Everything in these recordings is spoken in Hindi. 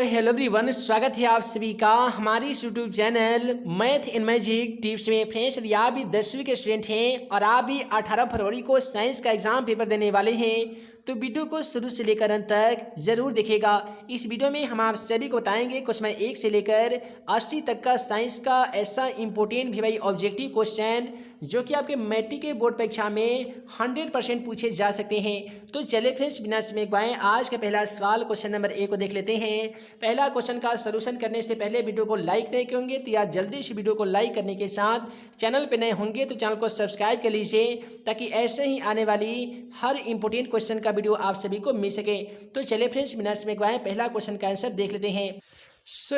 हेलो एवरीवन, स्वागत है आप सभी का हमारी इस YouTube channel math in magic tips में। फ्रेंड्स, यदि आप भी 10वीं के स्टूडेंट हैं और आप भी 18 फरवरी को साइंस का एग्जाम पेपर देने वाले हैं तो वीडियो को शुरू से लेकर अंत तक जरूर देखिएगा। इस वीडियो में हम आप सभी को बताएंगे क्वेश्चन 1 से लेकर 80 तक का साइंस का ऐसा इंपॉर्टेंट भी भाई ऑब्जेक्टिव क्वेश्चन जो कि आपके मैट्रिक के बोर्ड परीक्षा में 100% पूछे जा सकते हैं। तो चलिए फ्रेंड्स, बिना समय गवाए आज का पहला सवाल क्वेश्चन नंबर 1 को देख लेते हैं। पहला क्वेश्चन का सलूशन करने से पहले वीडियो को लाइक नहीं करेंगे तो यार जल्दी से वीडियो को लाइक करने के साथ चैनल पर नए होंगे तो चैनल को सब्सक्राइब कर लीजिए ताकि ऐसे ही आने वाली हर इंपॉर्टेंट क्वेश्चन का वीडियो आप सभी को मिल सके। तो चलिए फ्रेंड्स, बिना समय गवाए पहला क्वेश्चन का आंसर देख लेते हैं।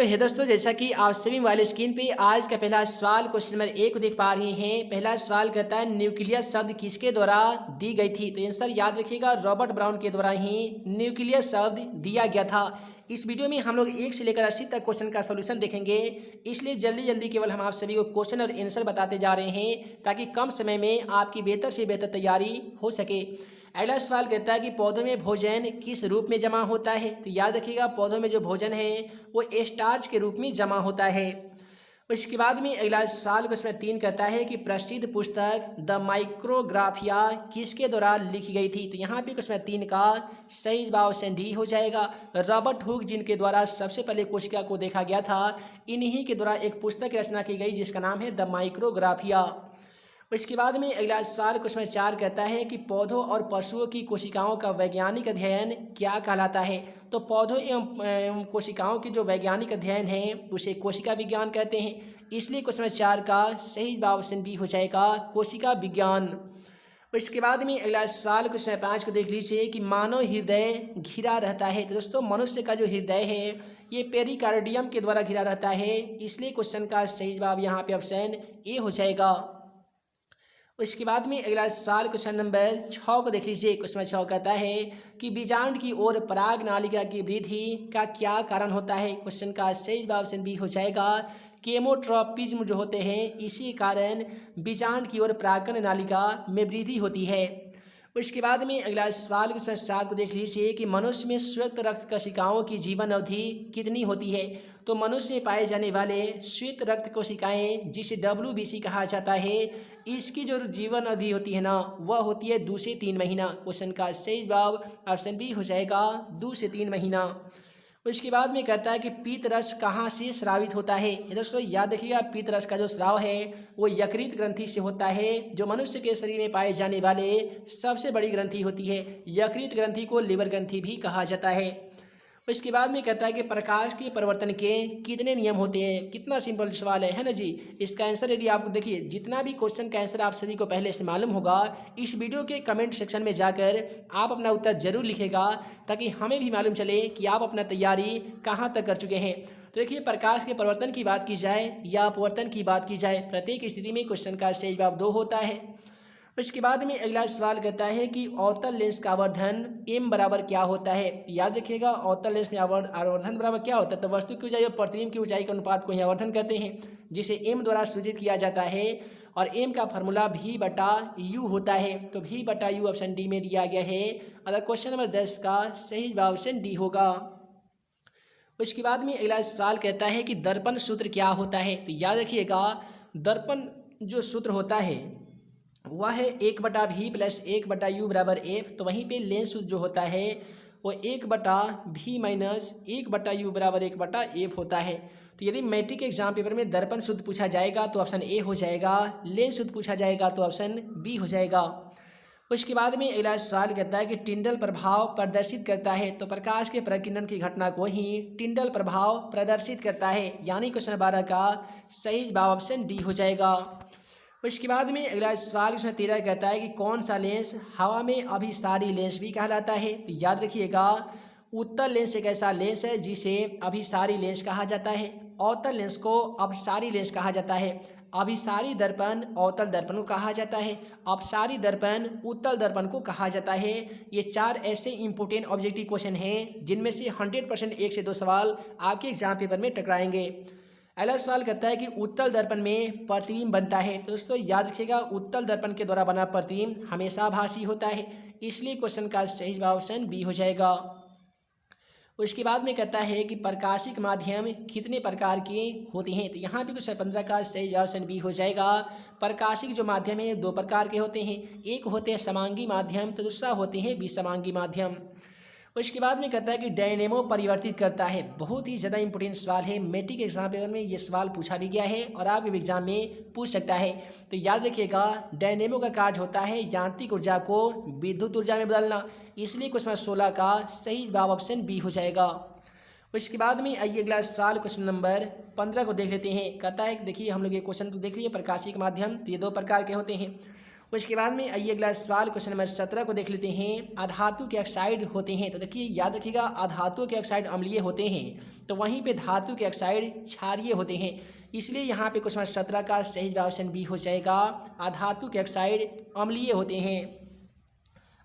है दोस्तों, जैसा कि आप सभी वाले स्क्रीन पे आज का पहला सवाल क्वेश्चन नंबर 1 को देख पा रहे हैं। पहला सवाल कहता है न्यूक्लियस शब्द किसके द्वारा दी गई थी। तो आंसर याद रखिएगा, रॉबर्ट ब्राउन के द्वारा ही न्यूक्लियस शब्द दिया गया था। इस वीडियो में हम लोग 1 से लेकर 80 तक क्वेश्चन का सॉल्यूशन देखेंगे, इसलिए जल्दी जल्दी केवल हम आप सभी को क्वेश्चन और आंसर बताते जा रहे हैं ताकि कम समय में आपकी बेहतर से बेहतर तैयारी हो सके। अगला सवाल कहता है कि पौधों में भोजन किस रूप में जमा होता है। तो याद रखिएगा, पौधों में जो भोजन है वो स्टार्च के रूप में जमा होता है। उसके बाद में अगला सवाल क्वेश्चन 3 कहता है कि प्रसिद्ध पुस्तक द माइक्रोग्राफिया किसके द्वारा लिखी गई थी। तो यहाँ पे क्वेश्चन 3 का सही जवाब ऑप्शन डी हो जाएगा। रॉबर्ट हुक जिनके द्वारा सबसे पहले कोशिका को देखा गया था, इन्हीं के द्वारा एक पुस्तक की रचना की गई जिसका नाम है द माइक्रोग्राफिया। इसके बाद में अगला सवाल क्वेश्चन 4 कहता है कि पौधों और पशुओं की कोशिकाओं का वैज्ञानिक अध्ययन क्या कहलाता है। तो पौधों एवं कोशिकाओं की जो वैज्ञानिक अध्ययन है उसे कोशिका विज्ञान कहते हैं, इसलिए क्वेश्चन 4 का सही जवाब ऑप्शन बी हो जाएगा, कोशिका विज्ञान। इसके बाद में अगला सवाल क्वेश्चन 5 को देख लीजिए कि मानव हृदय घिरा रहता है। तो दोस्तों, मनुष्य का जो हृदय है ये पेरिकार्डियम के द्वारा घिरा रहता है, इसलिए क्वेश्चन का सही जवाब यहाँ पे ऑप्शन ए हो जाएगा। उसके बाद में अगला सवाल क्वेश्चन नंबर 6 को देख लीजिए। क्वेश्चन 6 कहता है कि बीजांड की ओर पराग नालिका की वृद्धि का क्या कारण होता है। क्वेश्चन का सही जवाब ऑप्शन बी हो जाएगा, केमोट्रोपिज्म जो होते हैं इसी कारण बीजांड की ओर परागकण नालिका में वृद्धि होती है। उसके बाद में अगला सवाल क्वेश्चन 7 को देख लीजिए कि मनुष्य में श्वेत रक्त कोशिकाओं की जीवन अवधि कितनी होती है। तो मनुष्य में पाए जाने वाले श्वेत रक्त कोशिकाएं जिसे WBC कहा जाता है, इसकी जो जीवन अवधि होती है ना वह होती है 2 से 3 महीना। क्वेश्चन का सही जवाब ऑप्शन बी हो जाएगा, 2 से 3 महीना। उसके बाद में कहता है कि पीत रस कहाँ से स्रावित होता है। दोस्तों याद रखिएगा, पीत रस का जो स्राव है वो यकृत ग्रंथि से होता है, जो मनुष्य के शरीर में पाए जाने वाले सबसे बड़ी ग्रंथि होती है। यकृत ग्रंथि को लिवर ग्रंथि भी कहा जाता है। इसके बाद में कहता है कि प्रकाश के परिवर्तन के कितने नियम होते हैं। कितना सिंपल सवाल है ना जी। इसका आंसर यदि आपको देखिए, जितना भी क्वेश्चन का आंसर आप सभी को पहले से मालूम होगा, इस वीडियो के कमेंट सेक्शन में जाकर आप अपना उत्तर जरूर लिखेगा ताकि हमें भी मालूम चले कि आप अपना तैयारी कहाँ तक कर चुके हैं। तो देखिए, प्रकाश के परिवर्तन की बात की जाए या अपवर्तन की बात की जाए, प्रत्येक स्थिति में क्वेश्चन का सही जवाब 2 होता है। उसके बाद में अगला सवाल कहता है कि अवतल लेंस का आवर्धन m बराबर क्या होता है। याद रखिएगा, अवतल लेंस में आवर्धन बराबर क्या होता है। तो वस्तु की ऊंचाई और प्रतिबिंब की ऊंचाई के अनुपात को ही आवर्धन कहते हैं, जिसे m द्वारा सूचित किया जाता है और m का फॉर्मूला v/u होता है। तो v/u ऑप्शन डी में दिया गया है। अगर क्वेश्चन नंबर 10 का सही जवाब ऑप्शन डी होगा। उसके बाद में अगला सवाल कहता है कि दर्पण सूत्र क्या होता है। तो याद रखिएगा, दर्पण जो सूत्र होता है वह है 1/v + 1/u बराबर f। तो वहीं पे लेंस सूत्र जो होता है वो 1/v - 1/u बराबर 1/f होता है। तो यदि मैट्रिक एग्जाम पेपर में दर्पण सूत्र पूछा जाएगा तो ऑप्शन ए हो जाएगा, लेंस सूत्र पूछा जाएगा तो ऑप्शन बी हो जाएगा। उसके बाद में अगला सवाल कहता है कि टिंडल प्रभाव प्रदर्शित करता है। तो प्रकाश के प्रकीर्णन की घटना को ही टिंडल प्रभाव प्रदर्शित करता है, यानी क्वेश्चन 12 का सही जवाब ऑप्शन डी हो जाएगा। उसके बाद में अगला सवाल इसमें 13 कहता है कि कौन सा लेंस हवा में अभिसारी लेंस भी कहलाता है। तो याद रखिएगा, उत्तल लेंस एक ऐसा लेंस है जिसे अभिसारी लेंस कहा जाता है, अवतल लेंस को अपसारी लेंस कहा जाता है, अभिसारी दर्पण अवतल दर्पण को कहा जाता है, अपसारी दर्पण उत्तल दर्पण को कहा जाता है। ये 4 ऐसे इंपॉर्टेंट ऑब्जेक्टिव क्वेश्चन हैं जिनमें से 100% 1 से 2 सवाल आपके एग्जाम पेपर में टकराएंगे। अगला सवाल कहता है कि उत्तल दर्पण में प्रतिबिंब बनता है। तो दोस्तों याद रखिएगा, उत्तल दर्पण के द्वारा बना प्रतिबिंब हमेशा आभासी होता है, इसलिए क्वेश्चन का सही जवाब ऑप्शन बी हो जाएगा। उसके बाद में कहता है कि प्रकाशिक माध्यम कितने प्रकार के होते हैं, तो यहाँ पे क्वेश्चन 15 का सही ऑप्शन बी हो जाएगा। प्रकाशिक जो माध्यम है 2 प्रकार के होते हैं, एक होते हैं समांगी माध्यम तो दूसरा होते हैं विसमांगी माध्यम। उसके बाद में कहता है कि डायनेमो परिवर्तित करता है, बहुत ही ज़्यादा इंपॉर्टेंट सवाल है, मैट्रिक एग्जाम पेपर में ये सवाल पूछा भी गया है और आपके एग्जाम में पूछ सकता है। तो याद रखिएगा डायनेमो का कार्य होता है यांत्रिक ऊर्जा को विद्युत ऊर्जा में बदलना, इसलिए क्वेश्चन 16 का सही जवाब ऑप्शन बी हो जाएगा। उसके बाद में आइए अगला सवाल क्वेश्चन नंबर 15 को देख लेते हैं। कहता है कि देखिए हम लोग ये क्वेश्चन तो देख लिए प्रकाशिक माध्यम तो ये 2 प्रकार के होते हैं। उसके बाद में आइए अगला सवाल क्वेश्चन नंबर 17 को देख लेते हैं। अधातु के ऑक्साइड होते हैं, तो देखिए याद रखिएगा अधातु के ऑक्साइड अम्लीय होते हैं तो वहीं पे धातु के ऑक्साइड क्षारीय होते हैं, इसलिए यहाँ पे क्वेश्चन 17 का सही जवाब ऑप्शन बी हो जाएगा। अधातु के ऑक्साइड अम्लीय होते हैं।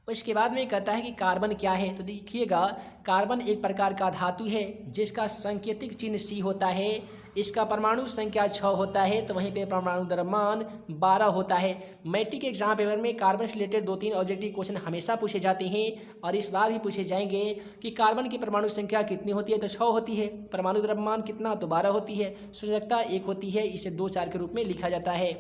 उसके बाद में कहता है कि कार्बन क्या है, तो देखिएगा कार्बन एक प्रकार का धातु है जिसका सांकेतिक चिन्ह सी होता है, इसका परमाणु संख्या 6 होता है तो वहीं पे परमाणु द्रव्यमान 12 होता है। मैट्रिक एग्जाम पेपर में कार्बन से रिलेटेड 2-3 ऑब्जेक्टिव क्वेश्चन हमेशा पूछे जाते हैं और इस बार भी पूछे जाएंगे कि कार्बन की परमाणु संख्या कितनी होती है, तो 6 होती है। परमाणु द्रव्यमान कितना, तो 12 होती है। सूचकता 1 होती है, इसे 2-4 के रूप में लिखा जाता है।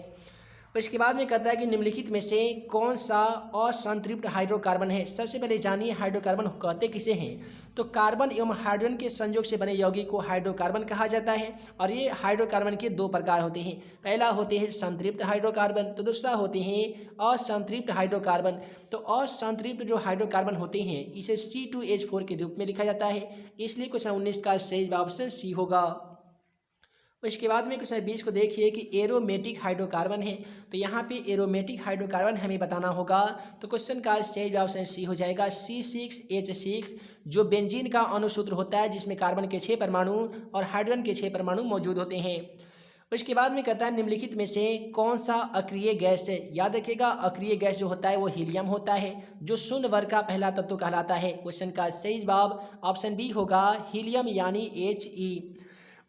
इसके बाद में कहता है कि निम्नलिखित में से कौन सा असंतृप्त हाइड्रोकार्बन है। सबसे पहले जानिए हाइड्रोकार्बन कहते किसे हैं, तो कार्बन एवं हाइड्रोजन के संयोग से बने यौगिक को हाइड्रोकार्बन कहा जाता है और ये हाइड्रोकार्बन के 2 प्रकार होते हैं। पहला होते हैं संतृप्त हाइड्रोकार्बन तो दूसरा होते हैं असंतृप्त हाइड्रोकार्बन। तो असंतृप्त जो हाइड्रोकार्बन होते हैं इसे C2H4 के रूप में लिखा जाता है, इसलिए क्वेश्चन 19 का सही ऑप्शन सी होगा। इसके बाद में क्वेश्चन 20 को देखिए कि एरोमेटिक हाइड्रोकार्बन है, तो यहाँ पे एरोमेटिक हाइड्रोकार्बन हमें बताना होगा, तो क्वेश्चन का सही जवाब ऑप्शन सी हो जाएगा C6H6 जो बेंजीन का अणुसूत्र होता है जिसमें कार्बन के 6 परमाणु और हाइड्रोजन के 6 परमाणु मौजूद होते हैं। उसके बाद में कहता है निम्नलिखित में से कौन सा अक्रिय गैस है। याद रखिएगा अक्रिय गैस जो होता है वो हीलियम होता है जो शून्य वर्ग का पहला तत्व कहलाता है। क्वेश्चन का सही जवाब ऑप्शन बी होगा हीलियम यानी He।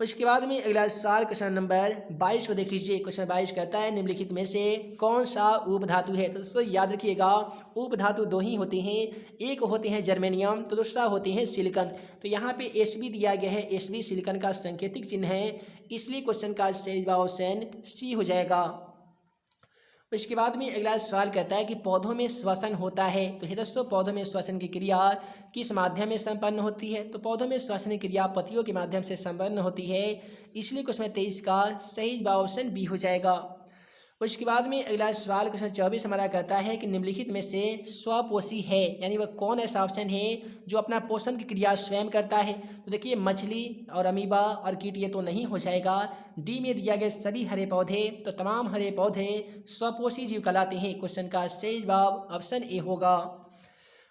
उसके बाद में अगला सवाल क्वेश्चन नंबर 22 को देख लीजिए। क्वेश्चन 22 कहता है निम्नलिखित में से कौन सा उपधातु है, तो दोस्तों याद रखिएगा उपधातु 2 ही होते हैं, एक होते हैं जर्मेनियम तो दूसरा होते हैं सिलिकॉन। तो यहाँ पे Sb दिया गया है, Sb सिलिकॉन का सांकेतिक चिन्ह है, इसलिए क्वेश्चन का सही जवाब ऑप्शन सी हो जाएगा। इसके बाद में अगला सवाल कहता है कि पौधों में श्वसन होता है, तो हे दोस्तों पौधों में श्वसन की क्रिया किस माध्यम में संपन्न होती है, तो पौधों में श्वसन की क्रिया पत्तियों के माध्यम से संपन्न होती है, इसलिए क्वेश्चन 23 का सही जवाब ऑप्शन बी हो जाएगा। उसके बाद में अगला सवाल क्वेश्चन 24 हमारा कहता है कि निम्नलिखित में से स्वपोषी है, यानी वह कौन ऐसा ऑप्शन है जो अपना पोषण की क्रिया स्वयं करता है। तो देखिए मछली और अमीबा और कीट ये तो नहीं हो जाएगा। डी में दिया गया सभी हरे पौधे, तो तमाम हरे पौधे स्वपोषी जीव कहलाते हैं। क्वेश्चन का सही जवाब ऑप्शन ए होगा।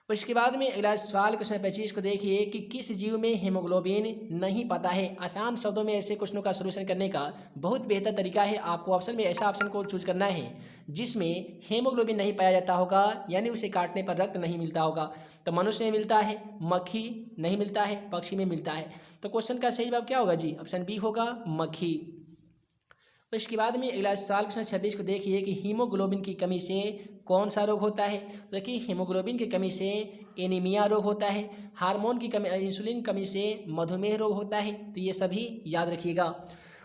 उसके बाद में अगला सवाल क्वेश्चन 25 को देखिए कि किस जीव में हीमोग्लोबिन नहीं पाता है। आसान शब्दों में ऐसे क्वेश्चनों का सलूशन करने का बहुत बेहतर तरीका है, आपको ऑप्शन में ऐसा ऑप्शन को चूज करना है जिसमें हीमोग्लोबिन नहीं पाया जाता होगा, यानी उसे काटने पर रक्त नहीं मिलता होगा। तो मनुष्य में मिलता है, मक्खी नहीं मिलता है, पक्षी में मिलता है। तो क्वेश्चन का सही जवाब क्या होगा जी, ऑप्शन बी होगा मक्खी। इसके बाद में अगला सवाल क्वेश्चन 26 को देखिए कि हीमोग्लोबिन की कमी से कौन सा रोग होता है। देखिए हीमोग्लोबिन की कमी से एनीमिया रोग होता है, हार्मोन की कमी इंसुलिन कमी से मधुमेह रोग होता है, तो ये सभी याद रखिएगा।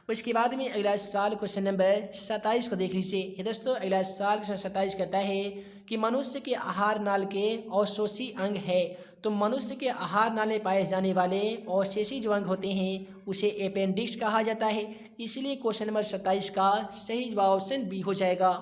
उसके बाद में अगला सवाल क्वेश्चन नंबर 27 को देख लीजिए। दोस्तों अगला सवाल क्वेश्चन 27 कहता है कि मनुष्य के आहार नाल के अवशोषी अंग है, तो मनुष्य के आहार नाल में पाए जाने वाले अवशेषी जो अंग होते हैं उसे अपेंडिक्स कहा जाता है, इसलिए क्वेश्चन नंबर 27 का सही जवाब ऑप्शन बी हो जाएगा।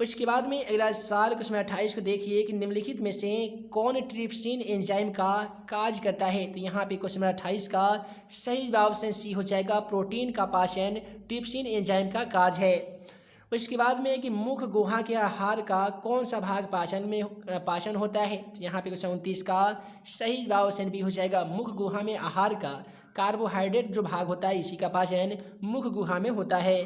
उसके बाद में अगला सवाल क्वेश्चन 28 को देखिए कि निम्नलिखित में से कौन ट्रिप्सिन एंजाइम का कार्य करता है। तो यहाँ पे क्वेश्चन नंबर 28 का सही जवाब ऑप्शन सी हो जाएगा। प्रोटीन का पाचन ट्रिप्सिन एंजाइम का कार्य है। उसके बाद में कि मुख गुहा के आहार का कौन सा भाग पाचन होता है। तो यहाँ पे क्वेश्चन 29 का सही जवाब ऑप्शन बी हो जाएगा। मुख गुहा में आहार का कार्बोहाइड्रेट जो भाग होता है इसी का पाचन मुख गुहा में होता है।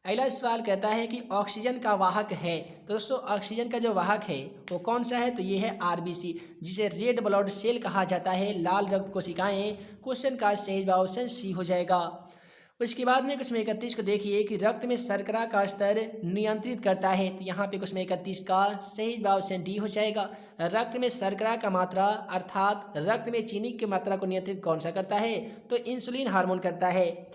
अगला सवाल कहता है कि ऑक्सीजन का वाहक है, तो दोस्तों ऑक्सीजन का जो वाहक है वो कौन सा है, तो ये है आरबीसी, जिसे रेड ब्लड सेल कहा जाता है, लाल रक्त कोशिकाएं। क्वेश्चन का सही जवाब ऑप्शन सी हो जाएगा। उसके बाद में क्वेश्चन 31 को देखिए कि रक्त में शर्करा का स्तर नियंत्रित करता है। तो यहाँ पे क्वेश्चन 31 का सही जवाब ऑप्शन डी हो जाएगा। रक्त में शर्करा का मात्रा अर्थात रक्त में चीनी की मात्रा को नियंत्रित कौन सा करता है? तो इंसुलिन हार्मोन करता है।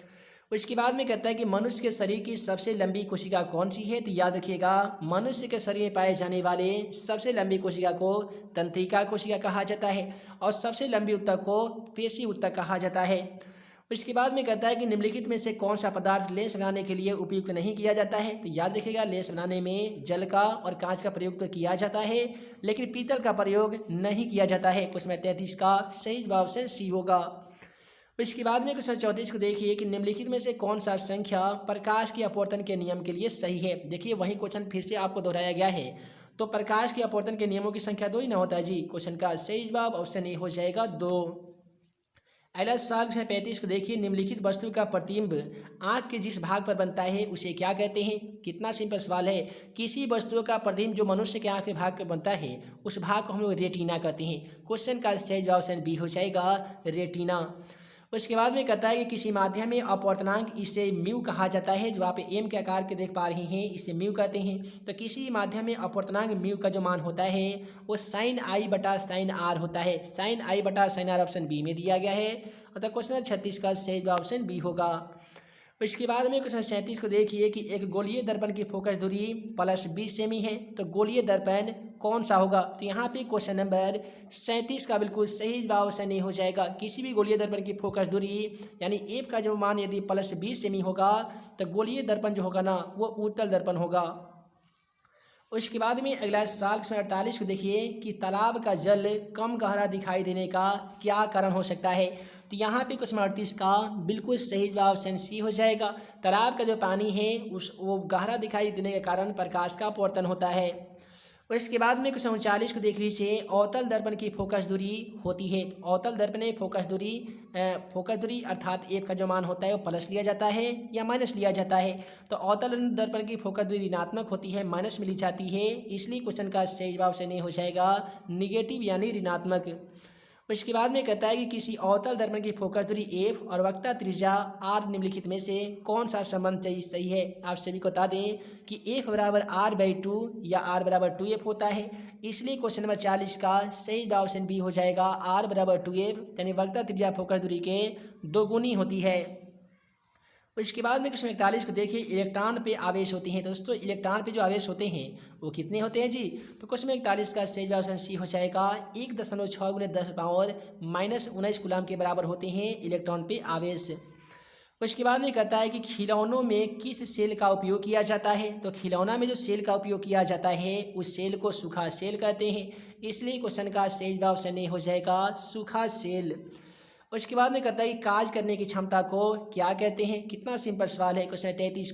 उसके बाद में कहता है कि मनुष्य के शरीर की सबसे लंबी कोशिका कौन सी है? तो याद रखिएगा, मनुष्य के शरीर में पाए जाने वाले सबसे लंबी कोशिका को तंत्रिका कोशिका कहा जाता है और सबसे लंबी ऊतक को पेशी ऊतक कहा जाता है। उसके बाद में कहता है कि निम्नलिखित में से कौन सा पदार्थ लेंस बनाने के लिए उपयुक्त नहीं किया जाता है? तो याद रखिएगा, लेंस बनाने में जल का और कांच का प्रयोग तो किया जाता है, लेकिन पीतल का प्रयोग नहीं किया जाता है। क्वेश्चन 33 का सही जवाब ऑप्शन सी होगा। इसके बाद में क्वेश्चन 34 को देखिए कि निम्नलिखित में से कौन सा संख्या प्रकाश की अपवर्तन के नियम के लिए सही है? देखिए वही क्वेश्चन फिर से आपको दोहराया गया है। तो प्रकाश की अपवर्तन के नियमों की संख्या 2 ही ना होता है जी। क्वेश्चन का सही जवाब ऑप्शन ए हो जाएगा 2। अगला सवाल 35 को देखिए, निम्नलिखित वस्तु का प्रतिबिंब आँख के जिस भाग पर बनता है उसे क्या कहते हैं? कितना सिंपल सवाल है। किसी वस्तु का प्रतिबिंब जो मनुष्य के आँख के भाग पर बनता है उस भाग को हम लोग रेटिना कहते हैं। क्वेश्चन का सही जवाब ऑप्शन बी हो जाएगा, रेटिना। उसके बाद में कहता है कि किसी माध्यम में अपवर्तनांक इसे म्यू कहा जाता है। जो आप एम के आकार के देख पा रहे हैं इसे म्यू कहते हैं। तो किसी माध्यम में अपवर्तनांक म्यू का जो मान होता है वो साइन आई बटा साइन आर होता है। साइन आई बटा साइन आर ऑप्शन बी में दिया गया है। अतः क्वेश्चन 36 का सही जवाब ऑप्शन बी होगा। इसके बाद में क्वेश्चन 37 को देखिए कि एक गोलीय दर्पण की फोकस दूरी +20 सेमी है। तो गोलीय दर्पण कौन सा होगा? तो यहाँ पे क्वेश्चन नंबर 37 का बिल्कुल सही जवाब ऑप्शन ए हो जाएगा। किसी भी गोलीय दर्पण की फोकस दूरी यानी एफ का जो मान यदि +20 सेमी होगा तो गोलीय दर्पण जो होगा ना वो उत्तल दर्पण होगा। उसके बाद में अगला सवाल 48 को देखिए कि तालाब का जल कम गहरा दिखाई देने का क्या कारण हो सकता है? तो यहाँ पे क्वेश्चन 38 का बिल्कुल सही जवाब ऑप्शन सी हो जाएगा। तालाब का जो पानी है वो गहरा दिखाई देने के कारण प्रकाश का अपवर्तन होता है। और इसके बाद में क्वेश्चन 39 को देख लीजिए, अवतल दर्पण की फोकस दूरी होती है। अवतल दर्पण में फोकस दूरी अर्थात एफ का जो मान होता है वो प्लस लिया जाता है या माइनस लिया जाता है। तो अवतल दर्पण की फोकस दूरी ऋणात्मक होती है, माइनस में ली जाती है, इसलिए क्वेश्चन का सही जवाब से नहीं हो जाएगा निगेटिव यानी ऋणात्मक। इसके बाद में कहता है कि किसी अवतल दर्पण की फोकस दूरी एफ और वक्रता त्रिज्या आर निम्नलिखित में से कौन सा संबंध सही है? आप सभी को बता दें कि एफ बराबर r/2 या r बराबर 2f होता है, इसलिए क्वेश्चन नंबर 40 का सही जवाब ऑप्शन बी हो जाएगा। r बराबर 2f यानी वक्रता त्रिज्या फोकस दूरी के 2 गुनी होती है। इसके बाद में क्वेश्चन 41 को देखिए, इलेक्ट्रॉन पे आवेश होते हैं। दोस्तों इलेक्ट्रॉन पे जो आवेश होते हैं वो कितने होते हैं जी? तो क्वेश्चन 41 का सही जवाब ऑप्शन सी हो जाएगा। 1.6 × 10⁻−19 कूलम के बराबर होते हैं इलेक्ट्रॉन पे आवेश। उसके बाद में कहता है कि खिलौनों में किस सेल का उपयोग किया जाता है? तो खिलौना में जो सेल का उपयोग किया जाता है उस सेल को सूखा सेल कहते हैं, इसलिए क्वेश्चन का सही जवाब ऑप्शन ए हो जाएगा, सूखा सेल। उसके बाद में कहता है कि कार्य करने की क्षमता को क्या कहते हैं? कितना सिंपल सवाल है। क्वेश्चन 43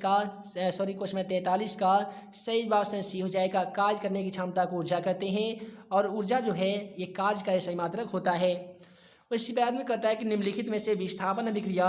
का सही जवाब ऑप्शन सी हो जाएगा। कार्य करने की क्षमता को ऊर्जा कहते हैं और ऊर्जा जो है ये कार्य का सही मात्रक होता है। उसके बाद में कहता है कि निम्नलिखित में से विस्थापन अभिक्रिया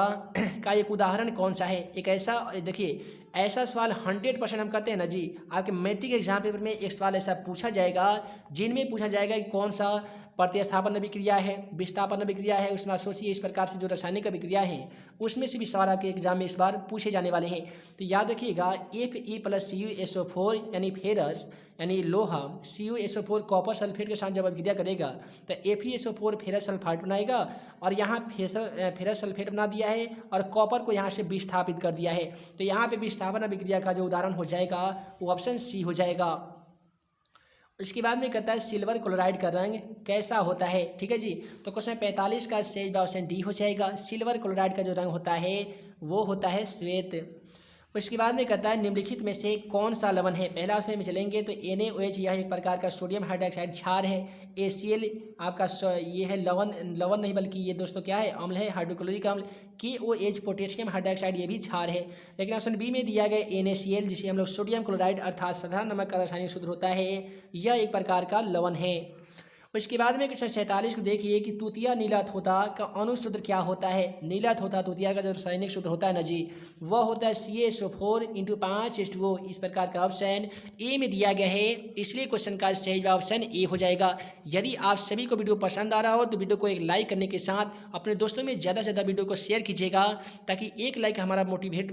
का एक उदाहरण कौन सा है? एक ऐसा देखिए ऐसा सवाल 100% हम कहते हैं ना जी, आपके मैट्रिक एग्जाम पेपर में एक सवाल ऐसा पूछा जाएगा जिनमें पूछा जाएगा कि कौन सा प्रतिस्थापन अभिक्रिया है, विस्थापन अभिक्रिया है। उसमें सोचिए इस प्रकार से जो रासायनिक अभिक्रिया है उसमें से भी सवाल आपके एग्जाम में इस बार पूछे जाने वाले हैं। तो याद रखिएगा Fe+CuSO4 यानी फेरस यानी लोहा, CuSO4 कॉपर सल्फेट के साथ जब अभिक्रिया करेगा तो FeSO4 फेरस सल्फाइड बनाएगा और यहाँ फेरस सल्फेट बना दिया है और कॉपर को यहाँ से विस्थापित कर दिया है। तो यहाँ पे विस्थापन अभिक्रिया का जो उदाहरण हो जाएगा वो ऑप्शन सी हो जाएगा। उसके बाद में कहता है सिल्वर क्लोराइड का रंग कैसा होता है? ठीक है जी, तो क्वेश्चन 45 का सही जवाब ऑप्शन डी हो जाएगा। सिल्वर क्लोराइड का जो रंग होता है वो होता है श्वेत। उसके बाद में कहता है निम्नलिखित में से कौन सा लवण है? पहला ऑप्शन में चलेंगे तो NaOH यह एक प्रकार का सोडियम हाइड्रोक्साइड क्षार है। ACl आपका ये है लवण नहीं बल्कि ये दोस्तों क्या है? अम्ल है, हाइड्रोक्लोरिक अम्ल। KOH पोटेशियम हाइड्रोक्साइड ये भी क्षार है। लेकिन ऑप्शन बी में दिया गया NaCl जिसे हम लोग सोडियम क्लोराइड अर्थात साधारण नमक का रासायनिक सूत्र होता है, यह एक प्रकार का लवण है। उसके बाद में क्वेश्चन 47 को देखिए कि तूतिया नीला तोता का अनुसूत्र क्या होता है। नीला तोता तूतिया का जो रासायनिक सूत्र होता है ना जी, वह होता है CaSO4 × 5H2O। इस प्रकार का ऑप्शन ए में दिया गया है, इसलिए क्वेश्चन का सही जवाब ऑप्शन ए हो जाएगा। यदि आप सभी को वीडियो पसंद आ रहा हो तो वीडियो को एक लाइक करने के साथ अपने दोस्तों में ज़्यादा से ज़्यादा वीडियो को शेयर कीजिएगा, ताकि एक लाइक हमारा मोटिवेट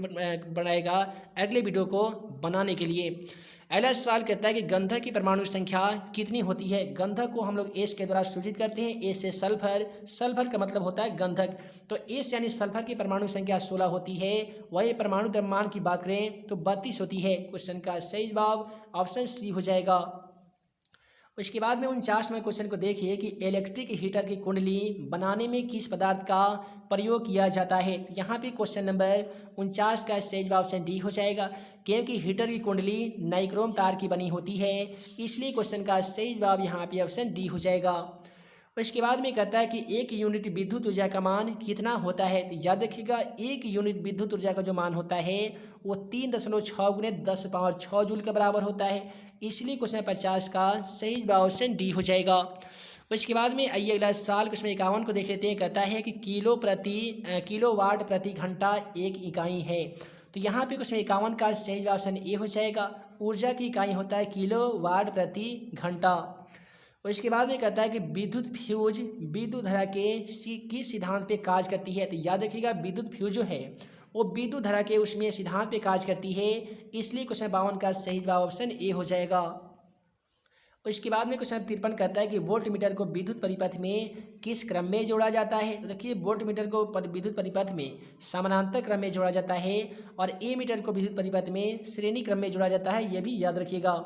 बनाएगा अगले वीडियो को बनाने के लिए। अगला सवाल कहता है कि गंधक की परमाणु संख्या कितनी होती है। गंधक को हम लोग एस के द्वारा सूचित करते हैं। एस से सल्फर, सल्फर का मतलब होता है गंधक, तो एस यानी सल्फर की परमाणु संख्या 16 होती है। वही परमाणु द्रव्यमान की बात करें तो 32 होती है। क्वेश्चन का सही जवाब ऑप्शन सी हो जाएगा। उसके बाद में 49वें क्वेश्चन को देखिए कि इलेक्ट्रिक हीटर की कुंडली बनाने में किस पदार्थ का प्रयोग किया जाता है। यहाँ पे क्वेश्चन नंबर 49 का सही जवाब ऑप्शन डी हो जाएगा, क्योंकि हीटर की कुंडली नाइक्रोम तार की बनी होती है, इसलिए क्वेश्चन का सही जवाब यहाँ पे ऑप्शन डी हो जाएगा। उसके बाद में कहता है कि 1 यूनिट विद्युत ऊर्जा का मान कितना होता है। तो याद रखिएगा 1 यूनिट विद्युत ऊर्जा का जो मान होता है वो 3.6 × 10⁻6 जूल के बराबर होता है, इसलिए क्वेश्चन 50 का सही जवाब ऑप्शन डी हो जाएगा। उसके बाद में आइए अगला सवाल क्वेश्चन 51 को देख लेते हैं। कहता है कि किलोवाट प्रति घंटा एक इकाई है। तो यहाँ पे क्वेश्चन 51 का सही जवाब ऑप्शन ए हो जाएगा। ऊर्जा की इकाई होता है किलोवाट प्रति घंटा। उसके बाद में कहता है कि विद्युत फ्यूज विद्युत धारा के किस सिद्धांत पे कार्य करती है। तो याद रखिएगा विद्युत फ्यूज जो है वो विद्युत धारा के उसमें सिद्धांत पे कार्य करती है, इसलिए क्वेश्चन 52 का सही जवाब ऑप्शन ए हो जाएगा। उसके बाद में क्वेश्चन 53 कहता है कि वोल्ट मीटर को विद्युत परिपथ में किस क्रम में जोड़ा जाता है। तो देखिए वोल्ट मीटर को विद्युत परिपथ में समानांतर क्रम में जोड़ा जाता है, और ए मीटर को विद्युत परिपथ में श्रेणी क्रम में जोड़ा जाता है, यह भी याद रखिएगा।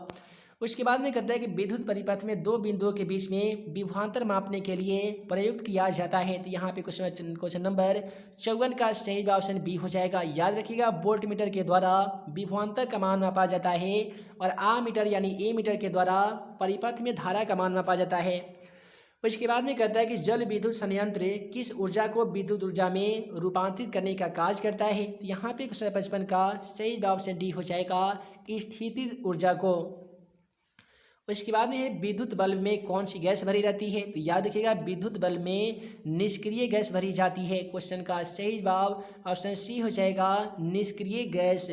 उसके बाद में कहता है कि विद्युत परिपथ में दो बिंदुओं के बीच में विभवांतर मापने के लिए प्रयुक्त किया जाता है। तो यहाँ पे क्वेश्चन नंबर 54 का सही जवाब ऑप्शन बी हो जाएगा। याद रखिएगा वोल्ट मीटर के द्वारा विभवांतर का मान मापा जाता है, और आ मीटर यानी ए मीटर के द्वारा परिपथ में धारा का मान मापा जाता है। उसके बाद में कहता है कि जल विद्युत संयंत्र किस ऊर्जा को विद्युत ऊर्जा में रूपांतरित करने का कार्य करता है। तो यहाँ पे क्वेश्चन 55 का सही जवाब ऑप्शन डी हो जाएगा, स्थितिज ऊर्जा को। उसके बाद में है विद्युत बल्ब में कौन सी गैस भरी रहती है। तो याद रखिएगा विद्युत बल्ब में निष्क्रिय गैस भरी जाती है। क्वेश्चन का सही जवाब ऑप्शन सी हो जाएगा, निष्क्रिय गैस।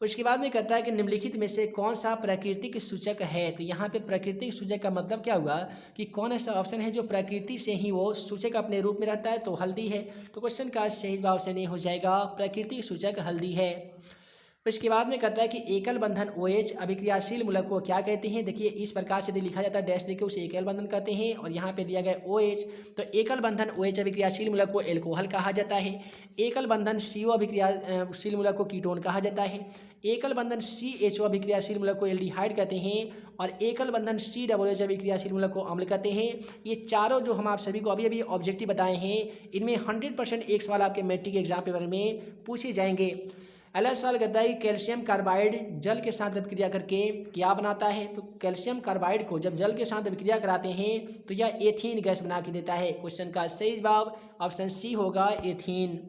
उसके बाद में कहता है कि निम्नलिखित में से कौन सा प्राकृतिक सूचक है। तो यहाँ पे प्राकृतिक सूचक का मतलब क्या हुआ कि कौन ऐसा ऑप्शन है जो प्रकृति से ही वो सूचक अपने रूप में रहता है। तो हल्दी है। तो क्वेश्चन का सही जवाब ऑप्शन ए हो जाएगा, प्राकृतिक सूचक हल्दी है। इसके बाद में कहता है कि एकल बंधन OH अभिक्रियाशील मूलक को क्या कहते हैं। देखिए इस प्रकार से लिखा जाता है, डैश देके उसे एकल बंधन कहते हैं, और यहाँ पे दिया गया OH, तो एकल बंधन OH अभिक्रियाशील मूलक को एल्कोहल कहा जाता है। एकल बंधन CO अभिक्रियाशील मूलक को कीटोन कहा जाता है। एकल बंधन CHO अभिक्रियाशील मूलक को एल्डिहाइड कहते हैं, और एकल बंधन COOH अभिक्रियाशील मूलक को अम्ल कहते हैं। ये चारों जो हम आप सभी को अभी ऑब्जेक्टिव बताए हैं, इनमें 100% एक सवाल आपके मैट्रिक एग्जाम पेपर में पूछे जाएंगे। अगला सवाल कहता है कि कैल्शियम कार्बाइड जल के साथ अभिक्रिया करके क्या बनाता है। तो कैल्शियम कार्बाइड को जब जल के साथ अभिक्रिया कराते हैं तो यह एथीन गैस बना के देता है। क्वेश्चन का सही जवाब ऑप्शन सी होगा, एथीन।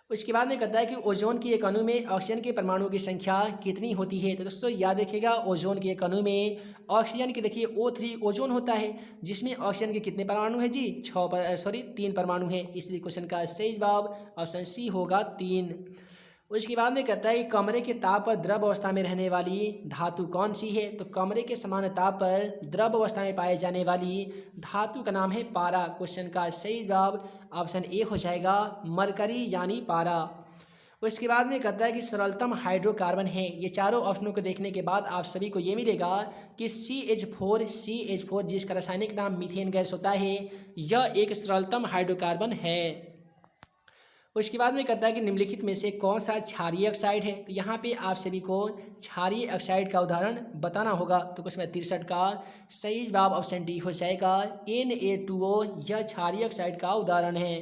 उसके बाद में कहता है कि ओजोन के एक अणु में ऑक्सीजन के परमाणुओं की संख्या कितनी होती है। तो दोस्तों याद रखिएगा ओजोन के एक अणु में ऑक्सीजन के देखिए O3 ओजोन होता है, जिसमें ऑक्सीजन के कितने परमाणु है जी, 3 परमाणु है, इसलिए क्वेश्चन का सही जवाब ऑप्शन सी होगा, 3। उसके बाद में कहता है कि कमरे के ताप पर द्रव अवस्था में रहने वाली धातु कौन सी है। तो कमरे के समान ताप पर द्रव अवस्था में पाए जाने वाली धातु का नाम है पारा। क्वेश्चन का सही जवाब ऑप्शन ए हो जाएगा, मरकरी यानी पारा। उसके बाद में कहता है कि सरलतम हाइड्रोकार्बन है। ये चारों ऑप्शनों को देखने के बाद आप सभी को ये मिलेगा कि CH4 जिसका रासायनिक नाम मीथेन गैस होता है, यह एक सरलतम हाइड्रोकार्बन है। उसके बाद में कहता है कि निम्नलिखित में से कौन सा क्षारीय ऑक्साइड है। तो यहाँ पे आप सभी को क्षारीय ऑक्साइड का उदाहरण बताना होगा। तो क्वेश्चन 63 का सही जवाब ऑप्शन डी हो जाएगा, Na2O, यह क्षारीय ऑक्साइड का उदाहरण है।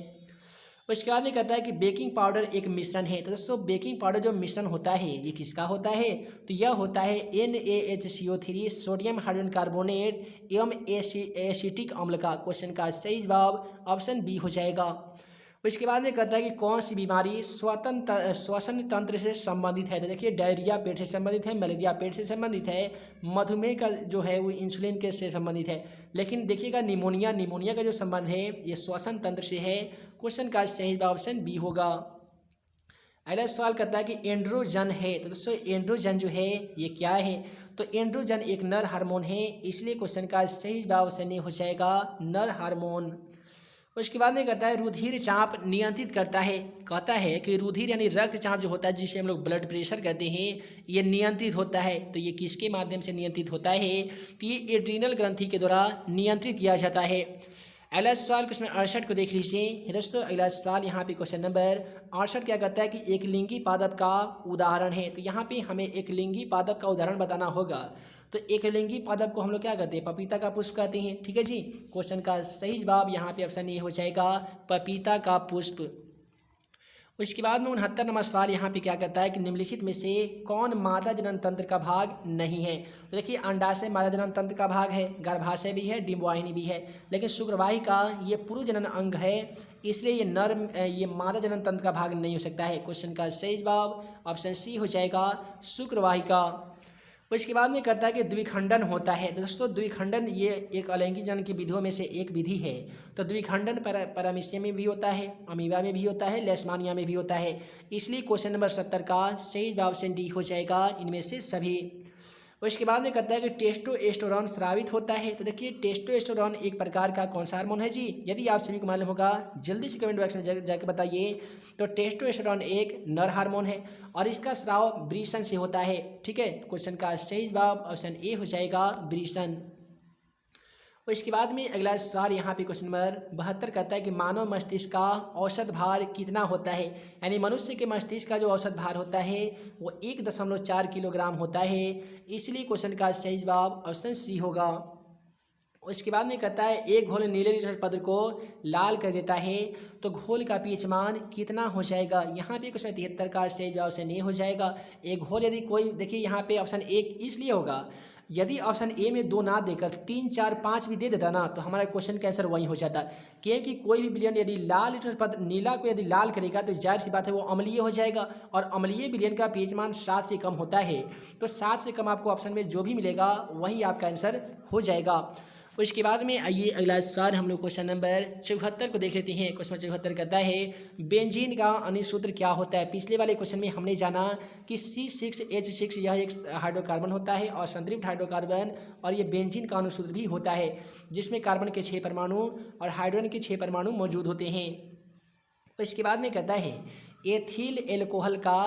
उसके बाद में कहता है कि बेकिंग पाउडर एक मिश्रण है। तो दोस्तों बेकिंग पाउडर जो मिश्रण होता है ये किसका होता है। तो यह होता है NaHCO3 सोडियम हाइड्रोजन कार्बोनेट एवं एसिटिक अम्ल का। क्वेश्चन का सही जवाब ऑप्शन बी हो जाएगा। उसके बाद में कहता है कि कौन सी बीमारी श्वसन तंत्र से संबंधित है। तो देखिए डायरिया पेट से संबंधित है, मलेरिया पेट से संबंधित है, मधुमेह का जो है वो इंसुलिन के से संबंधित है। लेकिन देखिएगा निमोनिया का जो संबंध है ये श्वसन तंत्र से है। क्वेश्चन का सही जवाब ऑप्शन बी होगा। अगला सवाल करता है कि एंड्रोजन है। तो दोस्तों एंड्रोजन जो है ये क्या है। तो एंड्रोजन एक नर हार्मोन है, इसलिए क्वेश्चन का सही जवाब ऑप्शन ए हो जाएगा नर हार्मोन। उसके बाद में कहता है रुधिर चाप नियंत्रित करता है। कहता है कि रुधिर यानी रक्तचाप जो होता है जिसे हम लोग ब्लड प्रेशर कहते हैं ये नियंत्रित होता है। तो ये किसके माध्यम से नियंत्रित होता है। तो ये एड्रीनल ग्रंथि के द्वारा नियंत्रित किया जाता है। अगला सवाल क्वेश्चन 68 को देख लीजिए दोस्तों। अगला सवाल यहाँ पे क्वेश्चन नंबर 68 क्या कहता है कि एक लिंगी पादप का उदाहरण है। तो यहाँ पे हमें एक लिंगी पादप का उदाहरण बताना होगा। तो एक लिंगी पादप को हम लोग क्या कहते हैं, पपीता का पुष्प कहते हैं। ठीक है जी, क्वेश्चन का सही जवाब यहाँ पे ऑप्शन ए हो जाएगा पपीता का पुष्प। उसके बाद में 69 नंबर सवाल यहाँ पे क्या कहता है कि निम्नलिखित में से कौन मादा जनन तंत्र का भाग नहीं है। तो देखिए अंडाशय मादा जनन तंत्र का भाग है, गर्भाशय भी है, डिंबवाहिनी भी है, लेकिन शुक्रवाहिका ये पुरुष जनन अंग है, इसलिए ये मादा जनन तंत्र का भाग नहीं हो सकता है। क्वेश्चन का सही जवाब ऑप्शन सी हो जाएगा शुक्रवाहिका। उसके बाद में कहता है कि द्विखंडन होता है। दोस्तों द्विखंडन ये एक अलैंगिक जनन की विधियों में से एक विधि है। तो द्विखंडन पैरामीशियम में भी होता है, अमीबा में भी होता है, लेशमानिया में भी होता है, इसलिए क्वेश्चन नंबर 70 का सही जवाब ऑप्शन डी हो जाएगा इनमें से सभी। उसके बाद में कहता है कि टेस्टोस्टेरोन स्रावित होता है। तो देखिए टेस्टोस्टेरोन एक प्रकार का कौन सा हार्मोन है जी, यदि आप सभी को मालूम होगा जल्दी से कमेंट बॉक्स में जाकर बताइए। तो टेस्टोस्टेरोन एक नर हार्मोन है और इसका स्राव वृषण से होता है। ठीक है, क्वेश्चन का सही जवाब ऑप्शन ए हो जाएगा वृषण। और इसके बाद में अगला सवाल यहाँ पे क्वेश्चन नंबर 72 कहता है कि मानव मस्तिष्क का औसत भार कितना होता है। यानी मनुष्य के मस्तिष्क का जो औसत भार होता है वो 1.4 किलोग्राम होता है, इसलिए क्वेश्चन का सही जवाब ऑप्शन सी होगा। उसके बाद में कहता है एक घोल नीले लिटर पत्र को लाल कर देता है तो घोल का पीएच मान कितना हो जाएगा। यहाँ पे क्वेश्चन 73 का सही जवाब ऑप्शन ए हो जाएगा। एक घोल यदि कोई देखिए यहाँ पे ऑप्शन ए इसलिए होगा, यदि ऑप्शन ए में 2 ना देकर 3, 4, 5 भी दे देता ना तो हमारा क्वेश्चन का आंसर वही हो जाता। क्योंकि कोई भी विलयन यदि लाल लिटर पद नीला को यदि लाल करेगा तो जाहिर सी बात है वो अम्लीय हो जाएगा, और अम्लीय विलयन का पीएच मान 7 से कम होता है। तो 7 से कम आपको ऑप्शन में जो भी मिलेगा वही आपका आंसर हो जाएगा। उसके बाद में आइए अगला सवाल हम लोग क्वेश्चन नंबर 74 को देख लेते हैं। क्वेश्चन 74 कहता है बेंजीन का अणुसूत्र क्या होता है। पिछले वाले क्वेश्चन में हमने जाना कि C6H6 यह एक हाइड्रोकार्बन होता है और संतृप्त हाइड्रोकार्बन, और ये बेंजीन का अणुसूत्र भी होता है जिसमें कार्बन के 6 परमाणु और हाइड्रोजन के 6 परमाणु मौजूद होते हैं। इसके बाद में कहता है एथिल एल्कोहल का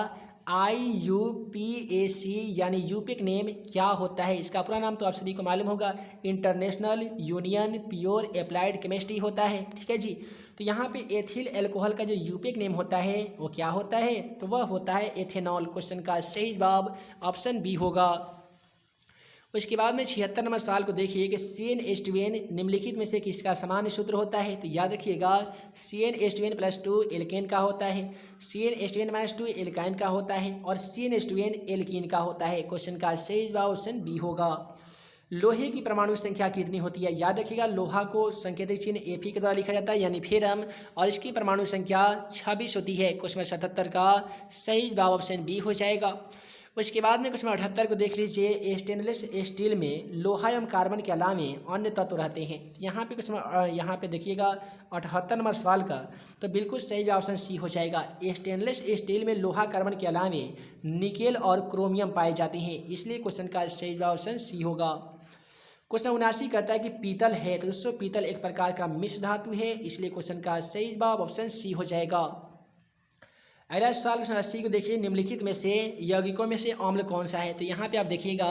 IUPAC यानी यूपिक नेम क्या होता है। इसका पूरा नाम तो आप सभी को मालूम होगा, international union pure applied chemistry होता है। ठीक है जी, तो यहाँ पे एथिल एल्कोहल का जो यूपिक नेम होता है वो क्या होता है, तो वह होता है एथेनॉल। क्वेश्चन का सही जवाब ऑप्शन बी होगा। उसके बाद में 76 नंबर सवाल को देखिए कि CnH2n निम्नलिखित में से किसका सामान्य सूत्र होता है। तो याद रखिएगा CnH2n + 2 एल्केन का होता है, CnH2n - 2 एल्काइन का होता है और CnH2n एल्कीन का होता है। क्वेश्चन का सही जवाब ऑप्शन बी होगा। लोहे की परमाणु संख्या कितनी होती है। याद रखिएगा लोहा को संकेतक चिन्ह Fe के द्वारा लिखा जाता है यानी फेरम, और इसकी परमाणु संख्या 26 होती है। क्वेश्चन 77 का सही जवाब ऑप्शन बी हो जाएगा। उसके बाद में क्वेश्चन 78 को देख लीजिए स्टेनलेस स्टील में लोहा एवं कार्बन के अलावे अन्य तत्व रहते हैं। यहाँ पे क्वेश्चन यहाँ पे देखिएगा 78 नंबर सवाल का तो बिल्कुल सही जवाब ऑप्शन सी हो जाएगा। स्टेनलेस स्टील में लोहा कार्बन के अलावे निकेल और क्रोमियम पाए जाते हैं, इसलिए क्वेश्चन का सही जवाब ऑप्शन सी होगा। क्वेश्चन 79 कहता है कि पीतल है। तो दोस्तों पीतल एक प्रकार का मिश्र धातु है, इसलिए क्वेश्चन का सही जवाब ऑप्शन सी हो जाएगा। अगला सवाल क्वेश्चन 80 को देखिए निम्नलिखित में से यौगिकों में से अम्ल कौन सा है। तो यहाँ पे आप देखिएगा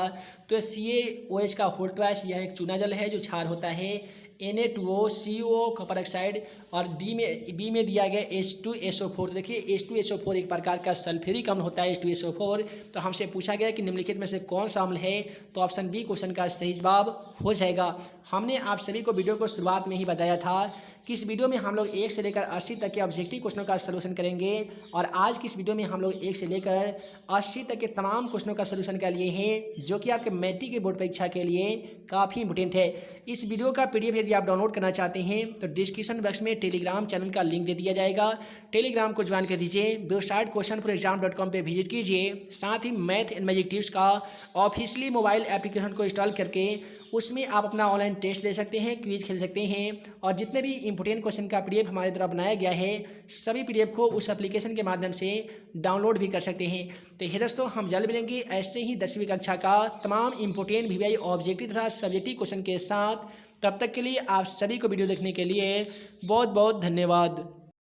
तो CaOH का होल ट्वाइस यह एक चूना जल है जो क्षार होता है, Na2O CO कॉपर ऑक्साइड, और बी में दिया गया H2SO4। देखिए H2SO4 एक प्रकार का सल्फ्यूरिक अम्ल होता है H2SO4। तो हमसे पूछा गया कि निम्नलिखित में से कौन सा अम्ल है, तो ऑप्शन बी क्वेश्चन का सही जवाब हो जाएगा। हमने आप सभी को वीडियो को शुरुआत में ही बताया था कि इस वीडियो में हम लोग 1 से लेकर 80 तक के ऑब्जेक्टिव क्वेश्चनों का सलूशन करेंगे और आज की इस वीडियो में हम लोग 1 से लेकर 80 तक के तमाम क्वेश्चनों का सलूशन कर लिए हैं जो कि आपके मैट्रिक की बोर्ड परीक्षा के लिए काफ़ी इंपॉर्टेंट है। इस वीडियो का PDF यदि आप डाउनलोड करना चाहते हैं तो डिस्क्रिप्शन बॉक्स में टेलीग्राम चैनल का लिंक दे दिया जाएगा। टेलीग्राम को ज्वाइन कर दीजिए। वेबसाइट questionforexam.com पे विजिट कीजिए। साथ ही मैथ एंड मैजिक टिप्स का ऑफिशियली मोबाइल एप्लीकेशन को इंस्टॉल करके उसमें आप अपना ऑनलाइन टेस्ट दे सकते हैं, क्विज खेल सकते हैं और जितने भी इंपॉर्टेंट क्वेश्चन का PDF हमारे द्वारा बनाया गया है सभी PDF को उस एप्लीकेशन के माध्यम से डाउनलोड भी कर सकते हैं। तो ये दोस्तों हम जल्द मिलेंगे ऐसे ही 10वीं कक्षा का तमाम इंपॉर्टेंट VVI ऑब्जेक्टिव तथा सब्जेक्टिव क्वेश्चन के साथ। तब तक के लिए आप सभी को वीडियो देखने के लिए बहुत बहुत धन्यवाद।